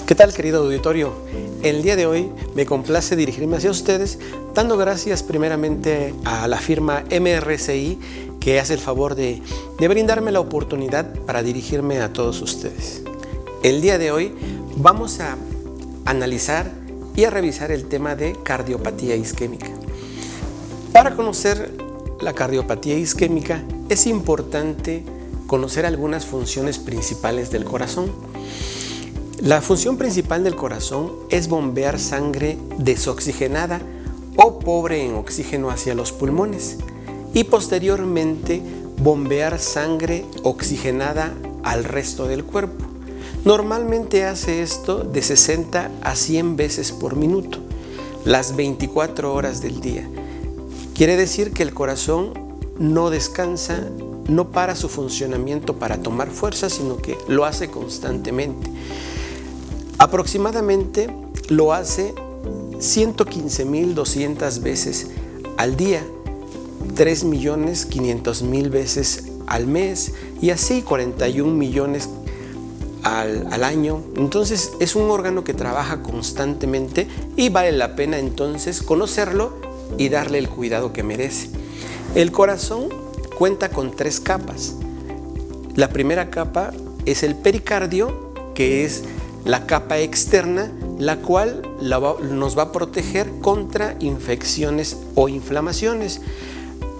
¿Qué tal, querido auditorio? El día de hoy me complace dirigirme hacia ustedes dando gracias primeramente a la firma MRCI que hace el favor de brindarme la oportunidad para dirigirme a todos ustedes. El día de hoy vamos a analizar y a revisar el tema de cardiopatía isquémica. Para conocer la cardiopatía isquémica es importante conocer algunas funciones principales del corazón. La función principal del corazón es bombear sangre desoxigenada o pobre en oxígeno hacia los pulmones y posteriormente bombear sangre oxigenada al resto del cuerpo. Normalmente hace esto de 60 a 100 veces por minuto, las 24 horas del día. Quiere decir que el corazón no descansa, no para su funcionamiento para tomar fuerza, sino que lo hace constantemente. Aproximadamente lo hace 115.200 veces al día, 3.500.000 veces al mes y así 41 millones al año. Entonces es un órgano que trabaja constantemente y vale la pena entonces conocerlo y darle el cuidado que merece. El corazón cuenta con 3 capas. La primera capa es el pericardio, que es la capa externa, la cual nos va a proteger contra infecciones o inflamaciones.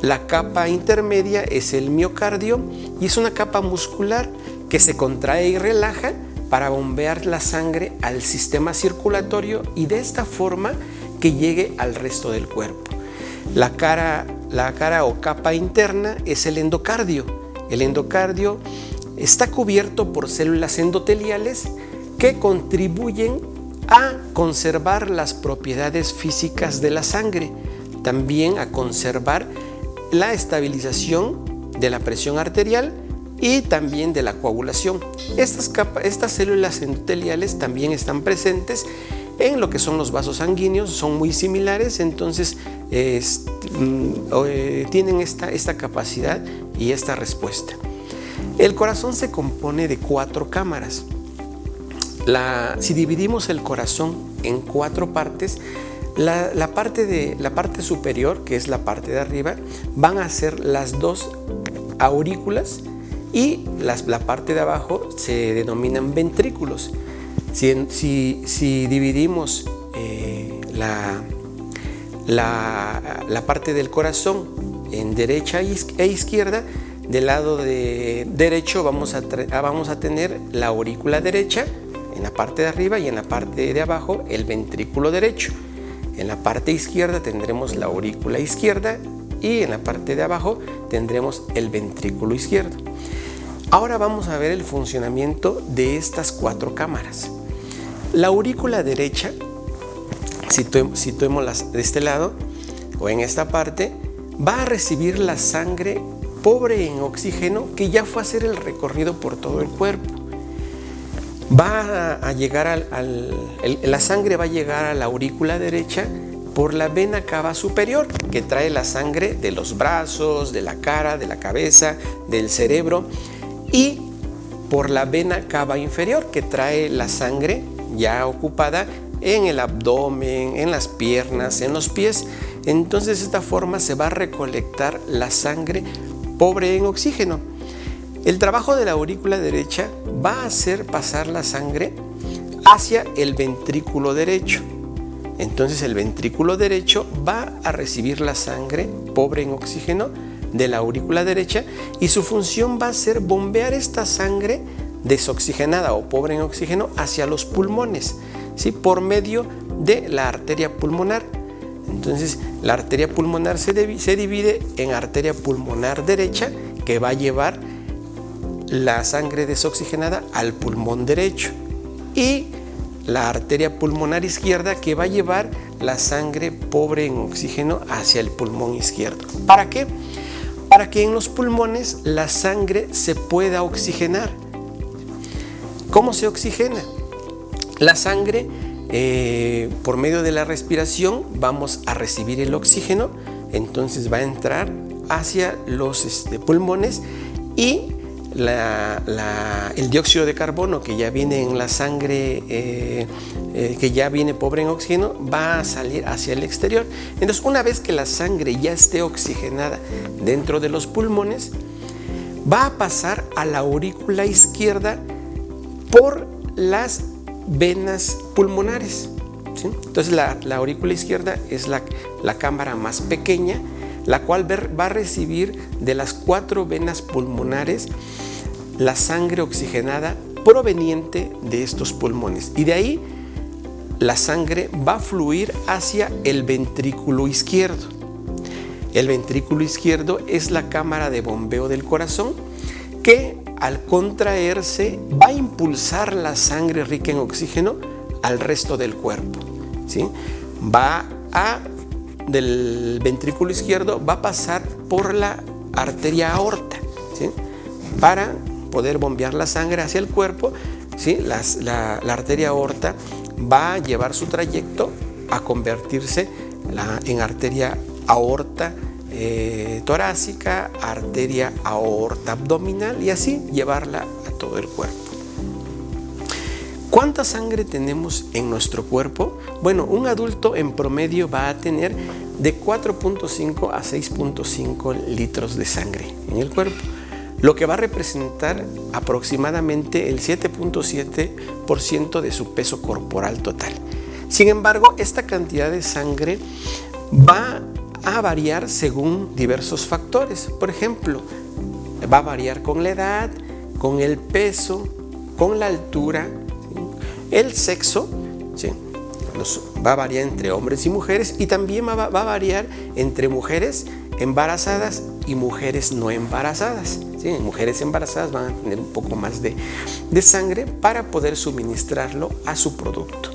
La capa intermedia es el miocardio y es una capa muscular que se contrae y relaja para bombear la sangre al sistema circulatorio y de esta forma que llegue al resto del cuerpo. La cara o capa interna es el endocardio. El endocardio está cubierto por células endoteliales que contribuyen a conservar las propiedades físicas de la sangre, también a conservar la estabilización de la presión arterial y también de la coagulación. Estas células endoteliales también están presentes en lo que son los vasos sanguíneos, son muy similares, entonces tienen esta capacidad y esta respuesta. El corazón se compone de 4 cámaras. Si dividimos el corazón en 4 partes, la parte superior, que es la parte de arriba, van a ser las 2 aurículas y la parte de abajo se denominan ventrículos. Si dividimos la parte del corazón en derecha e izquierda, del lado derecho vamos a tener la aurícula derecha en la parte de arriba y en la parte de abajo el ventrículo derecho. En la parte izquierda tendremos la aurícula izquierda y en la parte de abajo tendremos el ventrículo izquierdo. Ahora vamos a ver el funcionamiento de estas 4 cámaras. La aurícula derecha, situémosla de este lado o en esta parte, va a recibir la sangre pobre en oxígeno que ya fue a hacer el recorrido por todo el cuerpo. La sangre va a llegar a la aurícula derecha por la vena cava superior, que trae la sangre de los brazos, de la cara, de la cabeza, del cerebro, y por la vena cava inferior, que trae la sangre ya ocupada en el abdomen, en las piernas, en los pies. Entonces de esta forma se va a recolectar la sangre pobre en oxígeno. El trabajo de la aurícula derecha va a hacer pasar la sangre hacia el ventrículo derecho. Entonces el ventrículo derecho va a recibir la sangre pobre en oxígeno de la aurícula derecha y su función va a ser bombear esta sangre desoxigenada o pobre en oxígeno hacia los pulmones, ¿sí? Por medio de la arteria pulmonar. Entonces la arteria pulmonar se divide en arteria pulmonar derecha, que va a llevar la sangre desoxigenada al pulmón derecho, y la arteria pulmonar izquierda, que va a llevar la sangre pobre en oxígeno hacia el pulmón izquierdo. ¿Para qué? Para que en los pulmones la sangre se pueda oxigenar. ¿Cómo se oxigena? La sangre, por medio de la respiración, vamos a recibir el oxígeno, entonces va a entrar hacia los pulmones y el dióxido de carbono que ya viene en la sangre, que ya viene pobre en oxígeno, va a salir hacia el exterior. Entonces, una vez que la sangre ya esté oxigenada dentro de los pulmones, va a pasar a la aurícula izquierda por las venas pulmonares, ¿sí? Entonces, la aurícula izquierda es la cámara más pequeña, la cual va a recibir de las 4 venas pulmonares la sangre oxigenada proveniente de estos pulmones, y de ahí la sangre va a fluir hacia el ventrículo izquierdo. El ventrículo izquierdo es la cámara de bombeo del corazón, que al contraerse va a impulsar la sangre rica en oxígeno al resto del cuerpo, ¿sí? Del ventrículo izquierdo va a pasar por la arteria aorta, ¿sí? Para poder bombear la sangre hacia el cuerpo, ¿sí? La arteria aorta va a llevar su trayecto a convertirse en arteria aorta torácica, arteria aorta abdominal, y así llevarla a todo el cuerpo. ¿Cuánta sangre tenemos en nuestro cuerpo? Bueno, un adulto en promedio va a tener de 4.5 a 6.5 litros de sangre en el cuerpo, lo que va a representar aproximadamente el 7.7% de su peso corporal total. Sin embargo, esta cantidad de sangre va a variar según diversos factores. Por ejemplo, va a variar con la edad, con el peso, con la altura, ¿sí? El sexo, ¿sí? Va a variar entre hombres y mujeres, y también va a variar entre mujeres embarazadas y mujeres no embarazadas, ¿sí? Mujeres embarazadas van a tener un poco más de sangre para poder suministrarlo a su producto.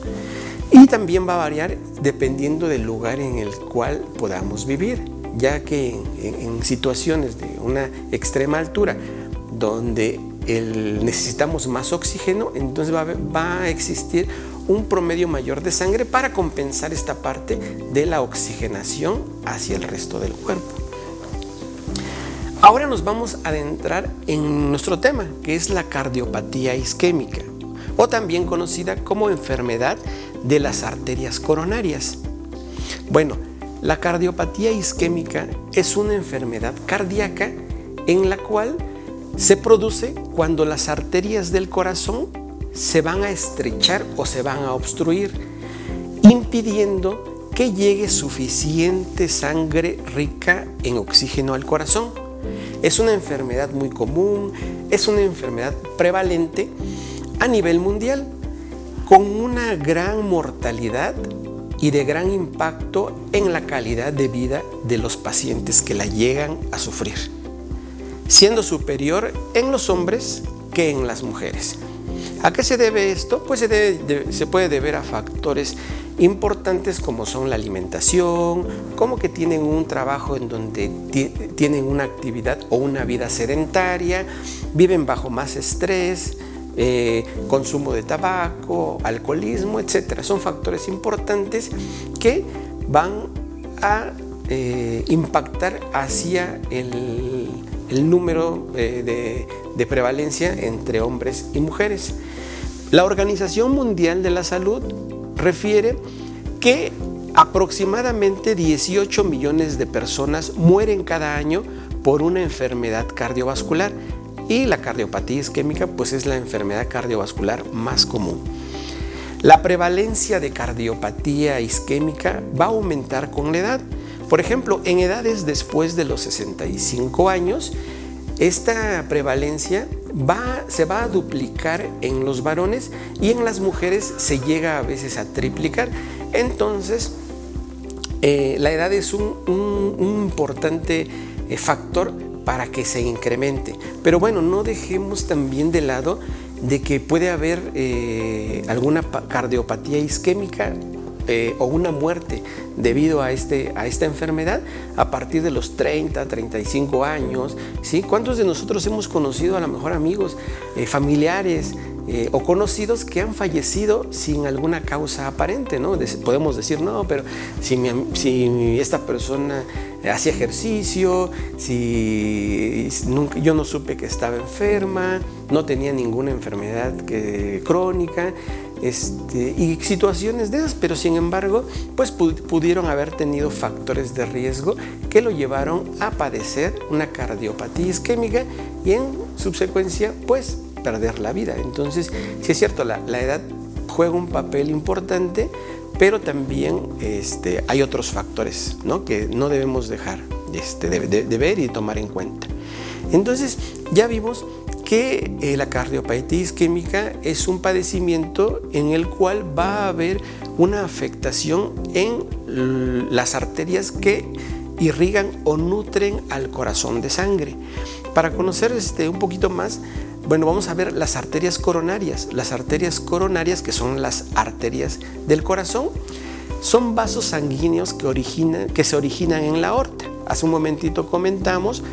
Y también va a variar dependiendo del lugar en el cual podamos vivir, ya que en situaciones de una extrema altura donde necesitamos más oxígeno, entonces va a existir un promedio mayor de sangre para compensar esta parte de la oxigenación hacia el resto del cuerpo. Ahora nos vamos a adentrar en nuestro tema, que es la cardiopatía isquémica, o también conocida como enfermedad de las arterias coronarias. Bueno, la cardiopatía isquémica es una enfermedad cardíaca en la cual se produce cuando las arterias del corazón se van a estrechar o se van a obstruir, impidiendo que llegue suficiente sangre rica en oxígeno al corazón. Es una enfermedad muy común, es una enfermedad prevalente a nivel mundial, con una gran mortalidad y de gran impacto en la calidad de vida de los pacientes que la llegan a sufrir, siendo superior en los hombres que en las mujeres. ¿A qué se debe esto? Pues se puede deber a factores importantes como son la alimentación, como que tienen un trabajo en donde tienen una actividad o una vida sedentaria, viven bajo más estrés, consumo de tabaco, alcoholismo, etc. Son factores importantes que van a impactar hacia el número de prevalencia entre hombres y mujeres. La Organización Mundial de la Salud refiere que aproximadamente 18 millones de personas mueren cada año por una enfermedad cardiovascular, y la cardiopatía isquémica pues es la enfermedad cardiovascular más común. La prevalencia de cardiopatía isquémica va a aumentar con la edad. Por ejemplo, en edades después de los 65 años, esta prevalencia se va a duplicar en los varones, y en las mujeres se llega a veces a triplicar. Entonces, la edad es un importante factor para que se incremente. Pero bueno, no dejemos también de lado de que puede haber alguna cardiopatía isquémica o una muerte debido a esta enfermedad a partir de los 30, 35 años, ¿sí? ¿Cuántos de nosotros hemos conocido a lo mejor amigos, familiares o conocidos que han fallecido sin alguna causa aparente, ¿no? Podemos decir, no, pero si esta persona hacía ejercicio, yo no supe que estaba enferma, no tenía ninguna enfermedad crónica, y situaciones de esas, pero sin embargo, pues pudieron haber tenido factores de riesgo que lo llevaron a padecer una cardiopatía isquémica y en subsecuencia, pues, perder la vida. Entonces, sí es cierto, la edad juega un papel importante, pero también hay otros factores, ¿no?, que no debemos dejar de ver y de tomar en cuenta. Entonces, ya vimos que la cardiopatía isquémica es un padecimiento en el cual va a haber una afectación en las arterias que irrigan o nutren al corazón de sangre. Para conocer un poquito más, bueno, vamos a ver las arterias coronarias. Las arterias coronarias, que son las arterias del corazón, son vasos sanguíneos que se originan en la aorta. Hace un momentito comentamos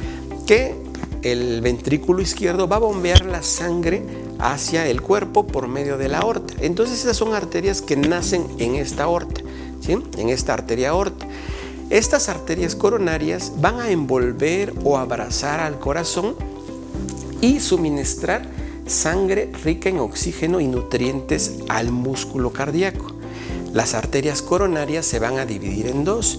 que el ventrículo izquierdo va a bombear la sangre hacia el cuerpo por medio de la aorta. Entonces esas son arterias que nacen en esta aorta, ¿sí?, en esta arteria aorta. Estas arterias coronarias van a envolver o abrazar al corazón y suministrar sangre rica en oxígeno y nutrientes al músculo cardíaco. Las arterias coronarias se van a dividir en dos,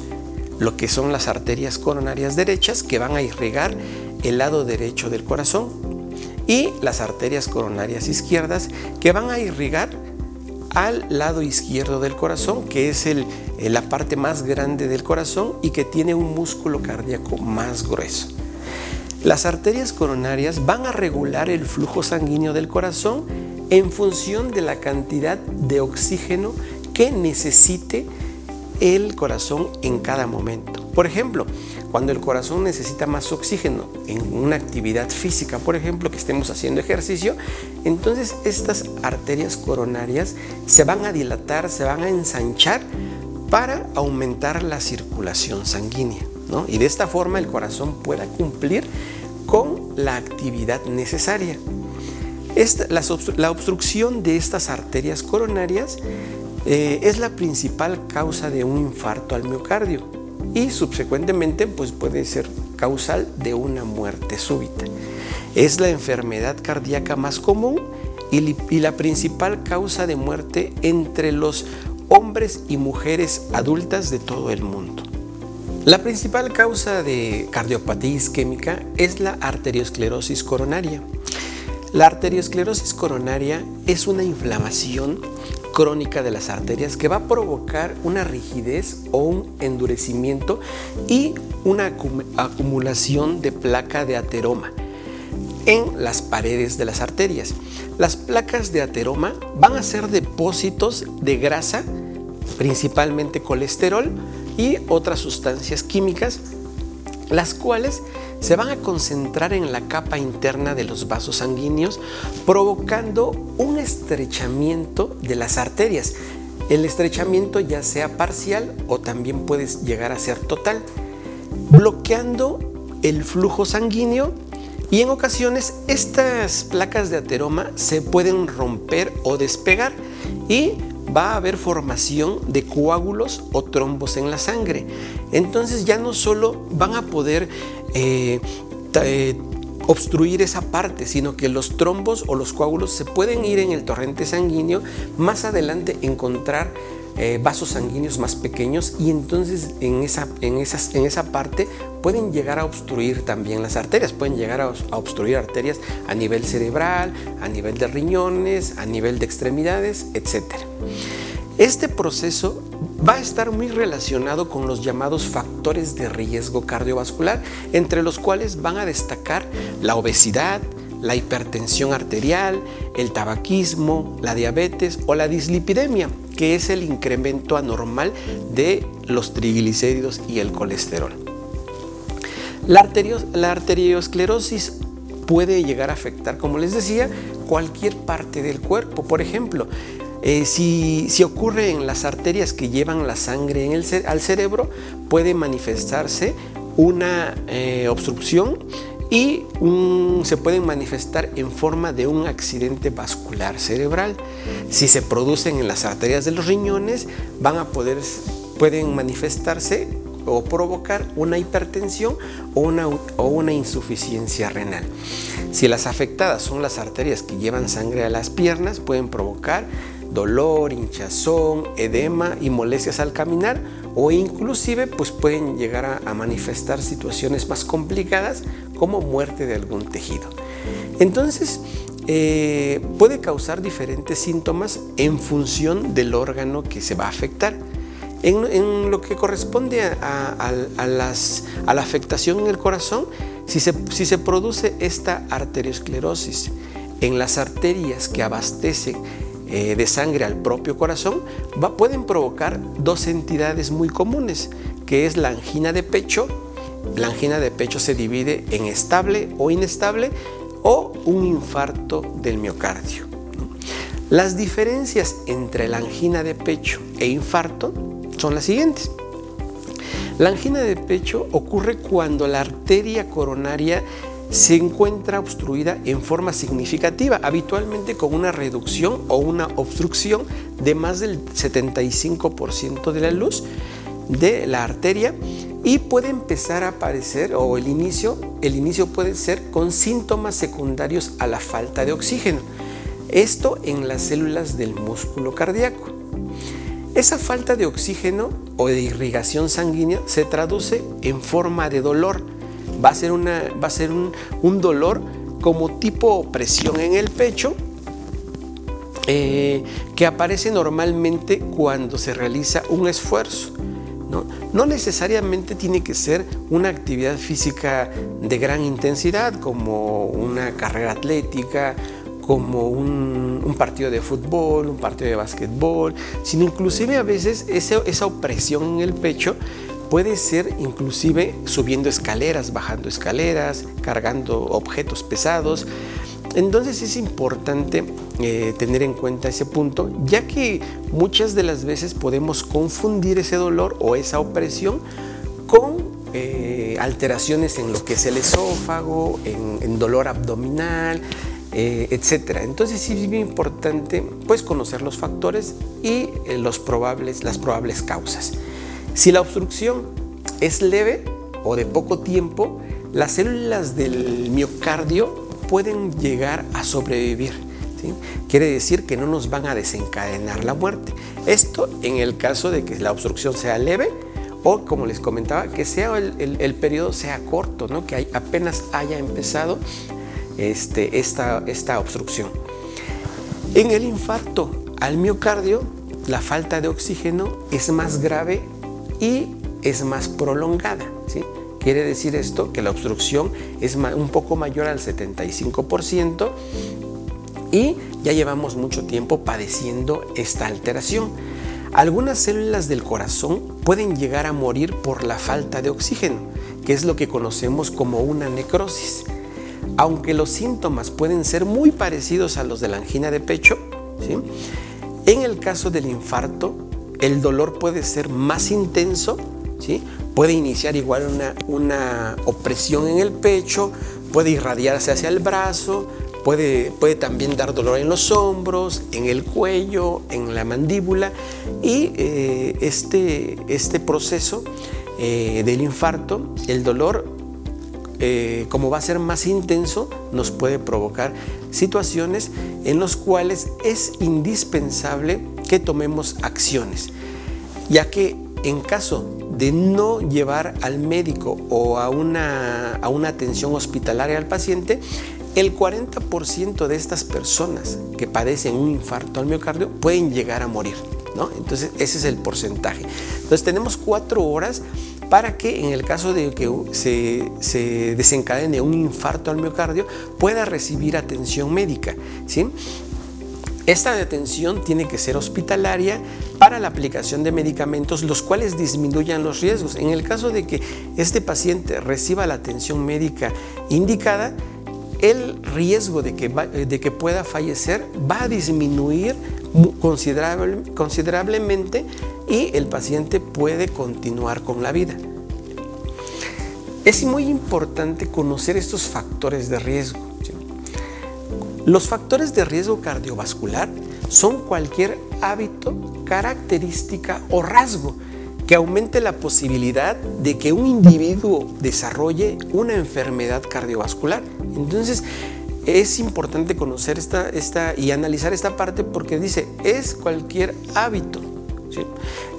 lo que son las arterias coronarias derechas, que van a irrigar el lado derecho del corazón, y las arterias coronarias izquierdas, que van a irrigar al lado izquierdo del corazón, que es la parte más grande del corazón y que tiene un músculo cardíaco más grueso. Las arterias coronarias van a regular el flujo sanguíneo del corazón en función de la cantidad de oxígeno que necesite el corazón en cada momento. Por ejemplo, cuando el corazón necesita más oxígeno en una actividad física, por ejemplo, que estemos haciendo ejercicio, entonces estas arterias coronarias se van a dilatar, se van a ensanchar para aumentar la circulación sanguínea, ¿no? Y de esta forma el corazón pueda cumplir con la actividad necesaria. La obstrucción de estas arterias coronarias es la principal causa de un infarto al miocardio y subsecuentemente pues puede ser causal de una muerte súbita. Es la enfermedad cardíaca más común y la principal causa de muerte entre los hombres y mujeres adultas de todo el mundo. La principal causa de cardiopatía isquémica es la arteriosclerosis coronaria. La arteriosclerosis coronaria es una inflamación crónica de las arterias que va a provocar una rigidez o un endurecimiento y una acumulación de placa de ateroma en las paredes de las arterias. Las placas de ateroma van a ser depósitos de grasa, principalmente colesterol y otras sustancias químicas, las cuales se van a concentrar en la capa interna de los vasos sanguíneos, provocando un estrechamiento de las arterias. El estrechamiento ya sea parcial o también puede llegar a ser total, bloqueando el flujo sanguíneo, y en ocasiones estas placas de ateroma se pueden romper o despegar y va a haber formación de coágulos o trombos en la sangre. Entonces ya no solo van a poder obstruir esa parte, sino que los trombos o los coágulos se pueden ir en el torrente sanguíneo, más adelante encontrar vasos sanguíneos más pequeños, y entonces en esa parte pueden llegar a obstruir también las arterias, pueden llegar a obstruir arterias a nivel cerebral, a nivel de riñones, a nivel de extremidades, etc. Este proceso va a estar muy relacionado con los llamados factores de riesgo cardiovascular, entre los cuales van a destacar la obesidad, la hipertensión arterial, el tabaquismo, la diabetes o la dislipidemia, que es el incremento anormal de los triglicéridos y el colesterol. La arteriosclerosis puede llegar a afectar, como les decía, cualquier parte del cuerpo. Por ejemplo, si ocurre en las arterias que llevan la sangre al cerebro, puede manifestarse una obstrucción y se pueden manifestar en forma de un accidente vascular cerebral. Si se producen en las arterias de los riñones, pueden manifestarse o provocar una hipertensión o una insuficiencia renal. Si las afectadas son las arterias que llevan sangre a las piernas, pueden provocar dolor, hinchazón, edema y molestias al caminar, o inclusive pues pueden llegar a manifestar situaciones más complicadas como muerte de algún tejido. Entonces puede causar diferentes síntomas en función del órgano que se va a afectar. En lo que corresponde a la afectación en el corazón, si se produce esta arteriosclerosis en las arterias que abastecen de sangre al propio corazón, pueden provocar dos entidades muy comunes, que es la angina de pecho. La angina de pecho se divide en estable o inestable, o un infarto del miocardio. Las diferencias entre la angina de pecho e infarto son las siguientes. La angina de pecho ocurre cuando la arteria coronaria se encuentra obstruida en forma significativa, habitualmente con una reducción o una obstrucción de más del 75% de la luz de la arteria, y puede empezar a aparecer, o el inicio puede ser con síntomas secundarios a la falta de oxígeno. Esto en las células del músculo cardíaco. Esa falta de oxígeno o de irrigación sanguínea se traduce en forma de dolor. Va a ser un dolor como tipo opresión en el pecho, que aparece normalmente cuando se realiza un esfuerzo. No necesariamente tiene que ser una actividad física de gran intensidad, como una carrera atlética, como un partido de fútbol, un partido de básquetbol, sino inclusive a veces esa opresión en el pecho puede ser inclusive subiendo escaleras, bajando escaleras, cargando objetos pesados. Entonces es importante tener en cuenta ese punto, ya que muchas de las veces podemos confundir ese dolor o esa opresión con alteraciones en lo que es el esófago, en dolor abdominal, etc. Entonces sí es bien importante pues conocer los factores y las probables causas. Si la obstrucción es leve o de poco tiempo, las células del miocardio pueden llegar a sobrevivir, ¿sí? Quiere decir que no nos van a desencadenar la muerte. Esto en el caso de que la obstrucción sea leve, o como les comentaba, que sea el periodo sea corto, ¿no? Que apenas haya empezado esta obstrucción. En el infarto al miocardio, la falta de oxígeno es más grave y es más prolongada, ¿sí? Quiere decir esto que la obstrucción es un poco mayor al 75% y ya llevamos mucho tiempo padeciendo esta alteración. Algunas células del corazón pueden llegar a morir por la falta de oxígeno, que es lo que conocemos como una necrosis. Aunque los síntomas pueden ser muy parecidos a los de la angina de pecho, ¿sí? En el caso del infarto, el dolor puede ser más intenso, ¿sí? Puede iniciar igual una opresión en el pecho, puede irradiarse hacia el brazo, puede también dar dolor en los hombros, en el cuello, en la mandíbula, y este proceso del infarto, el dolor, como va a ser más intenso, nos puede provocar situaciones en las cuales es indispensable que tomemos acciones, ya que en caso de no llevar al médico o a una atención hospitalaria al paciente, el 40% de estas personas que padecen un infarto al miocardio pueden llegar a morir, ¿no? Entonces ese es el porcentaje. Entonces tenemos 4 horas para que en el caso de que se desencadene un infarto al miocardio pueda recibir atención médica, ¿sí? Esta atención tiene que ser hospitalaria para la aplicación de medicamentos, los cuales disminuyan los riesgos. En el caso de que este paciente reciba la atención médica indicada, el riesgo de que pueda fallecer va a disminuir considerablemente y el paciente puede continuar con la vida. Es muy importante conocer estos factores de riesgo, ¿sí? Los factores de riesgo cardiovascular son cualquier hábito, característica o rasgo que aumente la posibilidad de que un individuo desarrolle una enfermedad cardiovascular. Entonces, es importante conocer y analizar esta parte porque dice, es cualquier hábito, ¿sí?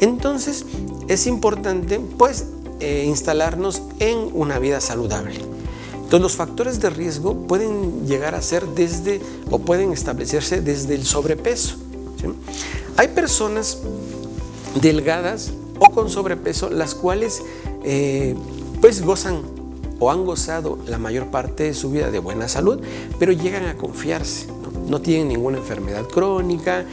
Entonces, es importante, pues, instalarnos en una vida saludable. Entonces, los factores de riesgo pueden llegar a ser o pueden establecerse desde el sobrepeso, ¿sí? Hay personas delgadas o con sobrepeso, las cuales pues gozan o han gozado la mayor parte de su vida de buena salud, pero llegan a confiarse, no tienen ninguna enfermedad crónica,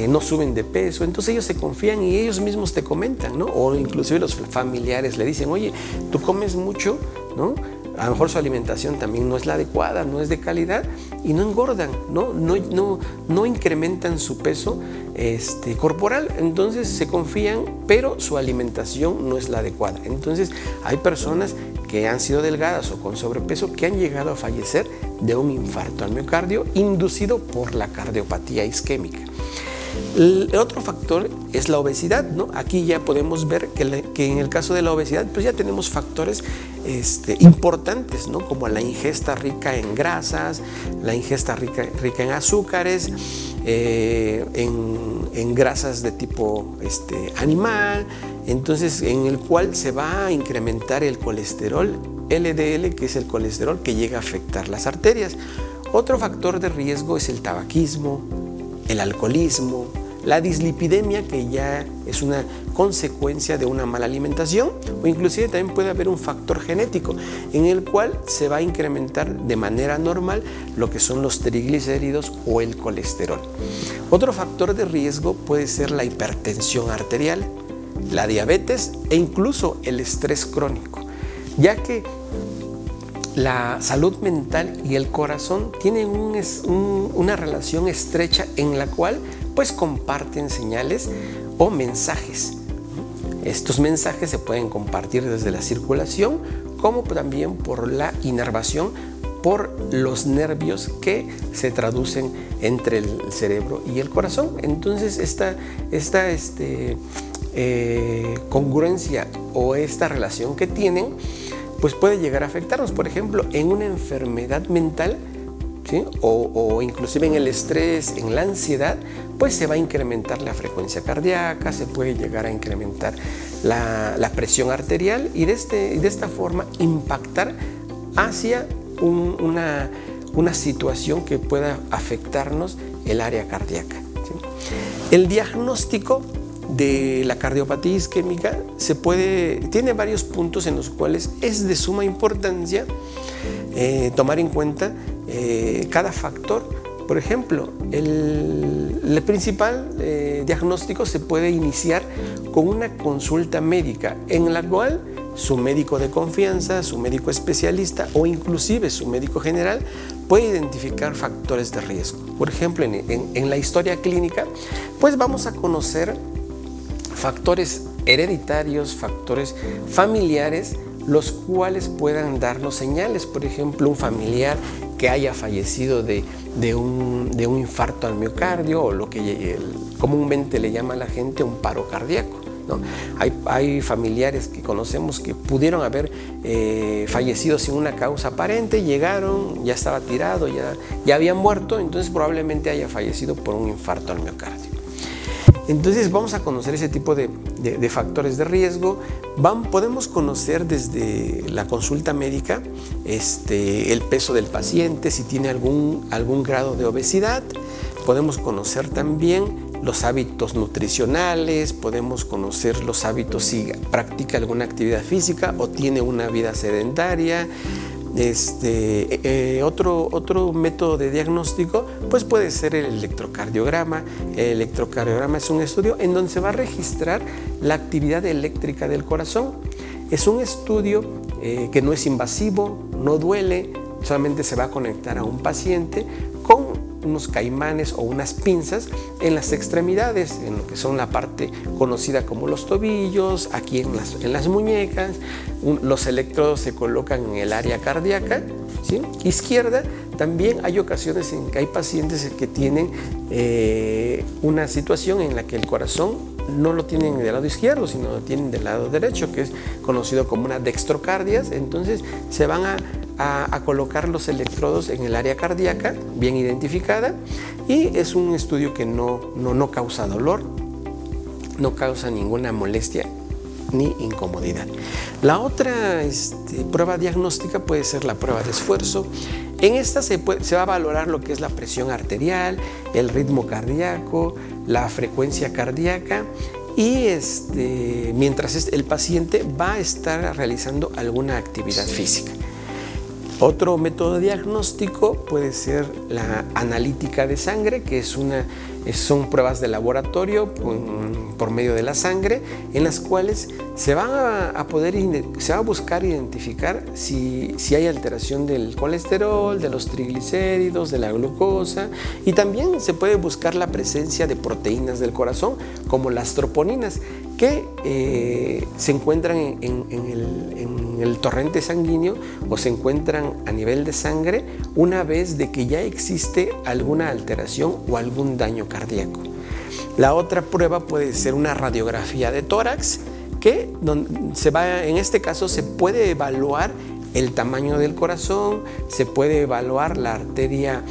no suben de peso, entonces ellos se confían y ellos mismos te comentan, ¿no? O inclusive los familiares le dicen, oye, tú comes mucho, ¿no? A lo mejor su alimentación también no es la adecuada, no es de calidad y no engordan, no incrementan su peso corporal, entonces se confían, pero su alimentación no es la adecuada. Entonces hay personas que han sido delgadas o con sobrepeso que han llegado a fallecer de un infarto al miocardio inducido por la cardiopatía isquémica. El otro factor es la obesidad, ¿no? Aquí ya podemos ver que en el caso de la obesidad, pues ya tenemos factores importantes, ¿no? Como la ingesta rica en grasas, la ingesta rica en azúcares, en grasas de tipo animal, entonces en el cual se va a incrementar el colesterol LDL, que es el colesterol que llega a afectar las arterias. Otro factor de riesgo es el tabaquismo, el alcoholismo, la dislipidemia, que ya es una consecuencia de una mala alimentación, o inclusive también puede haber un factor genético en el cual se va a incrementar de manera normal lo que son los triglicéridos o el colesterol. Otro factor de riesgo puede ser la hipertensión arterial, la diabetes e incluso el estrés crónico, ya que la salud mental y el corazón tienen una relación estrecha en la cual pues comparten señales o mensajes. Estos mensajes se pueden compartir desde la circulación como también por la inervación, por los nervios que se traducen entre el cerebro y el corazón. Entonces esta congruencia o esta relación que tienen pues puede llegar a afectarnos, por ejemplo, en una enfermedad mental, ¿sí? o inclusive en el estrés, en la ansiedad, pues se va a incrementar la frecuencia cardíaca, se puede llegar a incrementar la presión arterial y de esta forma impactar hacia una situación que pueda afectarnos el área cardíaca, ¿sí? El diagnóstico de la cardiopatía isquémica tiene varios puntos en los cuales es de suma importancia tomar en cuenta cada factor. Por ejemplo, el principal diagnóstico se puede iniciar con una consulta médica en la cual su médico de confianza, su médico especialista o inclusive su médico general puede identificar factores de riesgo. Por ejemplo, en la historia clínica, pues vamos a conocer factores hereditarios, factores familiares, los cuales puedan darnos señales. Por ejemplo, un familiar que haya fallecido de un infarto al miocardio o lo que comúnmente le llama a la gente un paro cardíaco, ¿no? Hay familiares que conocemos que pudieron haber fallecido sin una causa aparente, llegaron, ya estaba tirado, ya había muerto, entonces probablemente haya fallecido por un infarto al miocardio. Entonces vamos a conocer ese tipo de factores de riesgo. Podemos conocer desde la consulta médica el peso del paciente, si tiene algún grado de obesidad. Podemos conocer también los hábitos nutricionales, podemos conocer los hábitos si practica alguna actividad física o tiene una vida sedentaria. Otro método de diagnóstico pues puede ser el electrocardiograma. El electrocardiograma es un estudio en donde se va a registrar la actividad eléctrica del corazón. Es un estudio que no es invasivo, no duele, solamente se va a conectar a un paciente con unos caimanes o unas pinzas en las extremidades, en lo que son la parte conocida como los tobillos, aquí en las muñecas. Los electrodos se colocan en el área cardíaca, ¿sí? Izquierda. También hay ocasiones en que hay pacientes que tienen una situación en la que el corazón no lo tienen del lado izquierdo, sino lo tienen del lado derecho, que es conocido como una dextrocardia. Entonces se van a colocar los electrodos en el área cardíaca, bien identificada, y es un estudio que no causa dolor, no causa ninguna molestia ni incomodidad. La otra prueba diagnóstica puede ser la prueba de esfuerzo. En esta se va a valorar lo que es la presión arterial, el ritmo cardíaco, la frecuencia cardíaca y mientras el paciente va a estar realizando alguna actividad física. Otro método diagnóstico puede ser la analítica de sangre, que son pruebas de laboratorio por medio de la sangre, en las cuales se va a buscar identificar si hay alteración del colesterol, de los triglicéridos, de la glucosa, y también se puede buscar la presencia de proteínas del corazón, como las troponinas, que se encuentran en el torrente sanguíneo o se encuentran a nivel de sangre una vez de que ya existe alguna alteración o algún daño cardíaco. La otra prueba puede ser una radiografía de tórax, que en este caso se puede evaluar el tamaño del corazón, se puede evaluar la arteria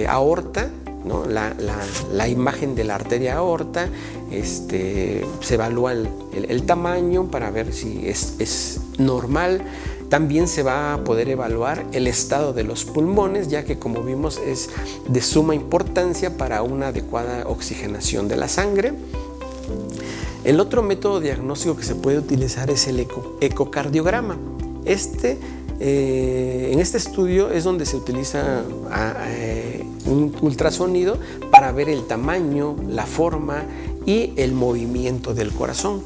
aorta, ¿no? La imagen de la arteria aorta, se evalúa el tamaño para ver si es normal. También se va a poder evaluar el estado de los pulmones, ya que, como vimos, es de suma importancia para una adecuada oxigenación de la sangre. El otro método diagnóstico que se puede utilizar es el ecocardiograma. En este estudio es donde se utiliza un ultrasonido para ver el tamaño, la forma y el movimiento del corazón.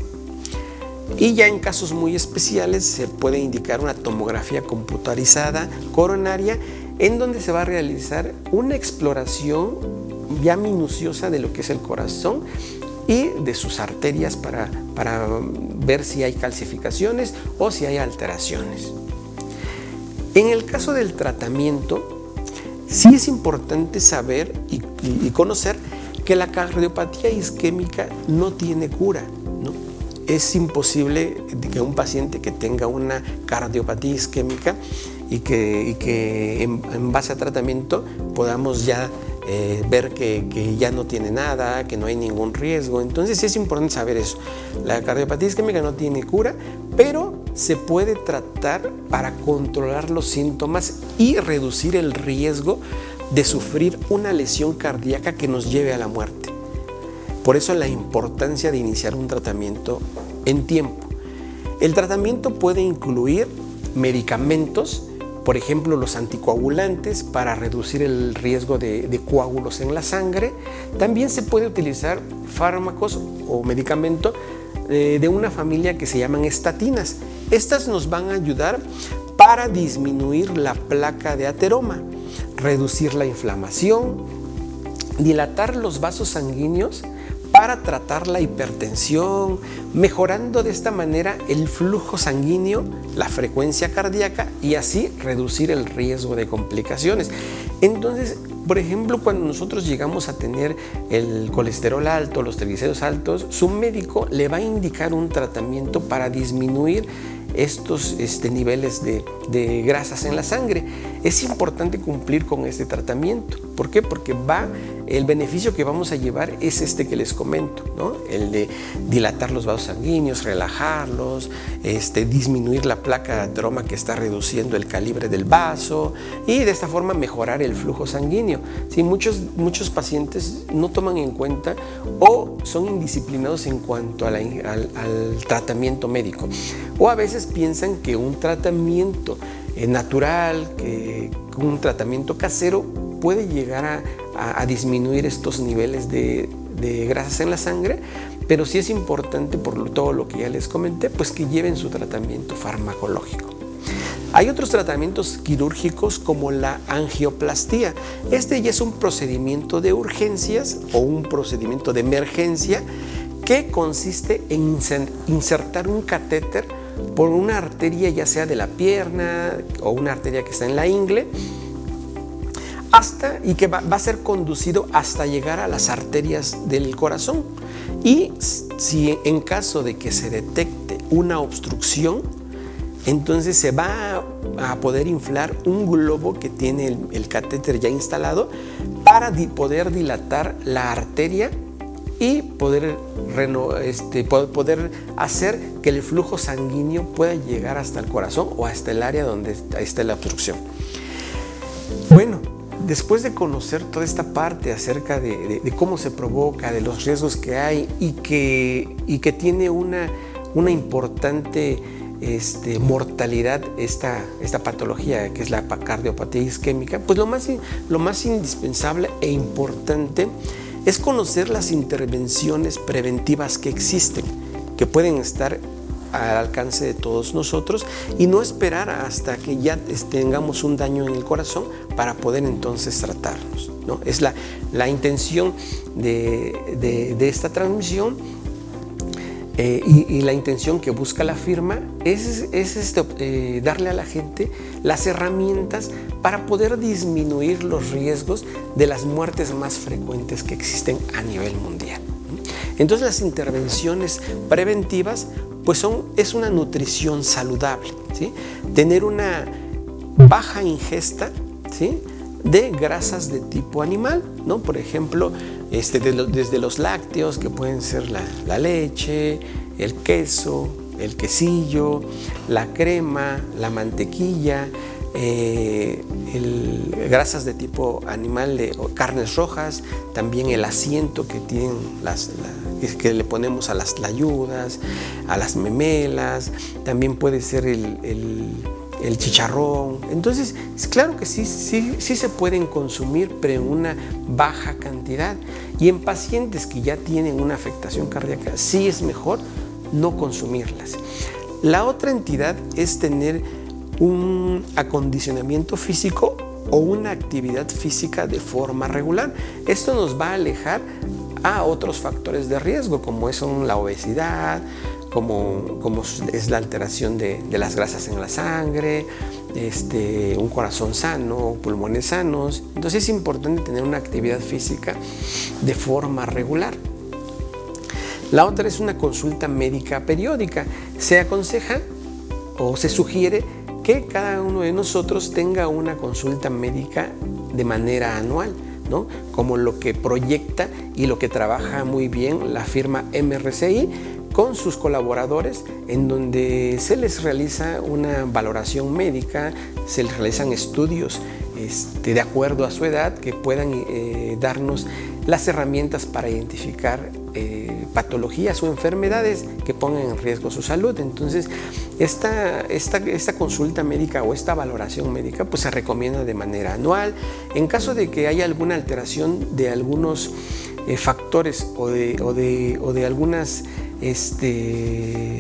Y ya en casos muy especiales se puede indicar una tomografía computarizada coronaria, en donde se va a realizar una exploración ya minuciosa de lo que es el corazón y de sus arterias para ver si hay calcificaciones o si hay alteraciones. En el caso del tratamiento, sí es importante saber y conocer que la cardiopatía isquémica no tiene cura, ¿no? Es imposible que un paciente que tenga una cardiopatía isquémica y que en base a tratamiento podamos ya ver que ya no tiene nada, que no hay ningún riesgo. Entonces sí es importante saber eso. La cardiopatía isquémica no tiene cura, pero se puede tratar para controlar los síntomas y reducir el riesgo de sufrir una lesión cardíaca que nos lleve a la muerte. Por eso la importancia de iniciar un tratamiento en tiempo. El tratamiento puede incluir medicamentos, por ejemplo, los anticoagulantes para reducir el riesgo de coágulos en la sangre. También se puede utilizar fármacos o medicamentos de una familia que se llaman estatinas. Estas nos van a ayudar para disminuir la placa de ateroma, reducir la inflamación, dilatar los vasos sanguíneos para tratar la hipertensión, mejorando de esta manera el flujo sanguíneo, la frecuencia cardíaca y así reducir el riesgo de complicaciones. Entonces, por ejemplo, cuando nosotros llegamos a tener el colesterol alto, los triglicéridos altos, su médico le va a indicar un tratamiento para disminuir estos niveles de grasas en la sangre. Es importante cumplir con este tratamiento. ¿Por qué? Porque el beneficio que vamos a llevar es que les comento, ¿no? El de dilatar los vasos sanguíneos, relajarlos, disminuir la placa de ateroma que está reduciendo el calibre del vaso y de esta forma mejorar el flujo sanguíneo. ¿Sí? Muchos pacientes no toman en cuenta o son indisciplinados en cuanto al tratamiento médico, o a veces piensan que un tratamiento natural, que un tratamiento casero puede llegar a disminuir estos niveles de grasas en la sangre, pero sí es importante, por todo lo que ya les comenté, pues que lleven su tratamiento farmacológico. Hay otros tratamientos quirúrgicos como la angioplastía. Este ya es un procedimiento de urgencias o un procedimiento de emergencia que consiste en insertar un catéter por una arteria, ya sea de la pierna o una arteria que está en la ingle, y que va a ser conducido hasta llegar a las arterias del corazón. Y si en caso de que se detecte una obstrucción, entonces se va a poder inflar un globo que tiene el catéter ya instalado para poder dilatar la arteria y poder hacer que el flujo sanguíneo pueda llegar hasta el corazón o hasta el área donde esté la obstrucción. Bueno, después de conocer toda esta parte acerca de cómo se provoca, de los riesgos que hay y que tiene una importante mortalidad esta patología que es la cardiopatía isquémica, pues lo más indispensable e importante es conocer las intervenciones preventivas que existen, que pueden estar al alcance de todos nosotros y no esperar hasta que ya tengamos un daño en el corazón para poder entonces tratarnos, ¿no? Es la intención de esta transmisión y la intención que busca la firma es darle a la gente las herramientas para poder disminuir los riesgos de las muertes más frecuentes que existen a nivel mundial. Entonces las intervenciones preventivas pues es una nutrición saludable, ¿sí? Tener una baja ingesta, ¿sí?, de grasas de tipo animal, ¿no? Por ejemplo, desde los lácteos, que pueden ser la leche, el queso, el quesillo, la crema, la mantequilla, grasas de tipo animal, carnes rojas, también el asiento que tienen que le ponemos a las tlayudas, a las memelas, también puede ser el chicharrón. Entonces, claro que sí se pueden consumir, pero en una baja cantidad. Y en pacientes que ya tienen una afectación cardíaca, sí es mejor no consumirlas. La otra entidad es tener un acondicionamiento físico o una actividad física de forma regular. Esto nos va a alejar a otros factores de riesgo, como son la obesidad, como es la alteración de las grasas en la sangre, un corazón sano, pulmones sanos. Entonces es importante tener una actividad física de forma regular. La otra es una consulta médica periódica. Se aconseja o se sugiere que cada uno de nosotros tenga una consulta médica de manera anual, ¿no? Como lo que proyecta y lo que trabaja muy bien la firma MRCI con sus colaboradores, en donde se les realiza una valoración médica, se les realizan estudios de acuerdo a su edad que puedan darnos las herramientas para identificar patologías o enfermedades que pongan en riesgo su salud. Entonces, esta consulta médica o esta valoración médica pues se recomienda de manera anual. En caso de que haya alguna alteración de algunos factores o de algunas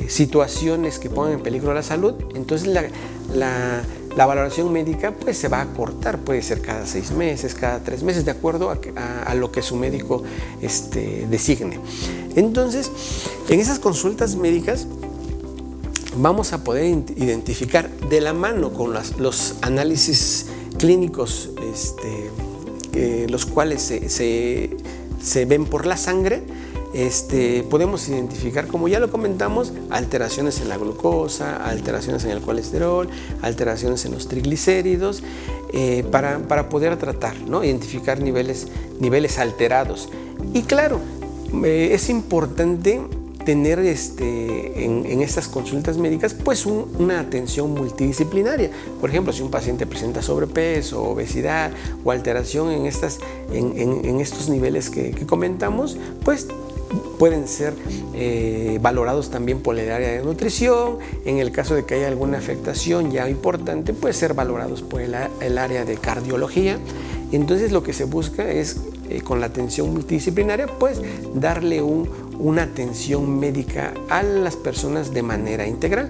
situaciones que pongan en peligro la salud, entonces la valoración médica pues se va a cortar, puede ser cada 6 meses, cada 3 meses, de acuerdo a lo que su médico designe. Entonces, en esas consultas médicas vamos a poder identificar de la mano con los análisis clínicos, los cuales se ven por la sangre. Podemos identificar, como ya lo comentamos, alteraciones en la glucosa, alteraciones en el colesterol, alteraciones en los triglicéridos, para poder tratar, ¿no? Identificar niveles alterados. Y claro, es importante tener en estas consultas médicas pues una atención multidisciplinaria. Por ejemplo, si un paciente presenta sobrepeso, obesidad o alteración en estos niveles que comentamos, pues pueden ser valorados también por el área de nutrición. En el caso de que haya alguna afectación ya importante, puede ser valorados por el área de cardiología. Entonces lo que se busca es, con la atención multidisciplinaria, pues darle una atención médica a las personas de manera integral.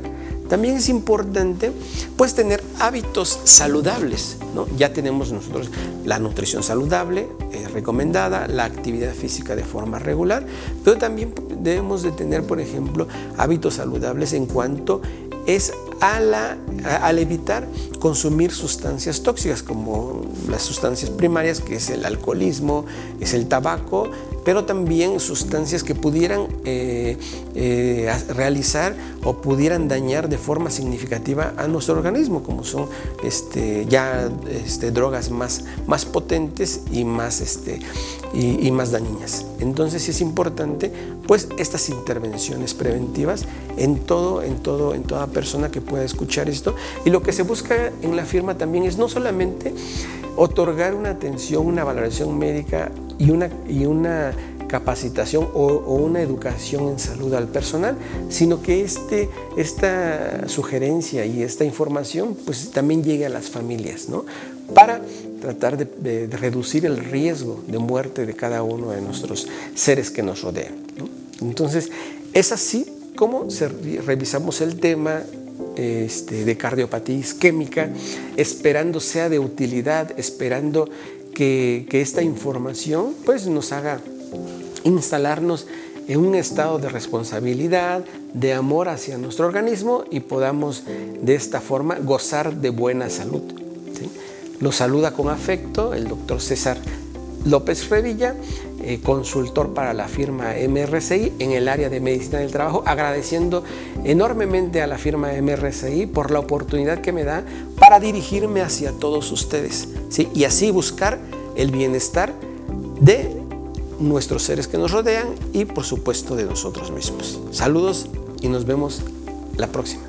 También es importante pues tener hábitos saludables, ¿no? Ya tenemos nosotros la nutrición saludable recomendada, la actividad física de forma regular, pero también debemos de tener, por ejemplo, hábitos saludables en cuanto es al evitar consumir sustancias tóxicas como las sustancias primarias, que es el alcoholismo, es el tabaco, pero también sustancias que pudieran realizar o pudieran dañar de forma significativa a nuestro organismo, como son drogas más potentes y más dañinas. Entonces es importante pues estas intervenciones preventivas en toda persona que pueda escuchar esto. Y lo que se busca en la firma también es no solamente otorgar una atención, una valoración médica y una capacitación o una educación en salud al personal, sino que esta sugerencia y esta información pues también llegue a las familias, ¿no? Para tratar de reducir el riesgo de muerte de cada uno de nuestros seres que nos rodean, ¿no? Entonces, es así como revisamos el tema de cardiopatía isquémica, esperando sea de utilidad, esperando que esta información pues nos haga instalarnos en un estado de responsabilidad, de amor hacia nuestro organismo y podamos de esta forma gozar de buena salud, ¿sí? Lo saluda con afecto el doctor César López Revilla, consultor para la firma MRCI en el área de medicina del trabajo, agradeciendo enormemente a la firma MRCI por la oportunidad que me da para dirigirme hacia todos ustedes, ¿sí? Y así buscar el bienestar de nuestros seres que nos rodean y por supuesto de nosotros mismos. Saludos y nos vemos la próxima.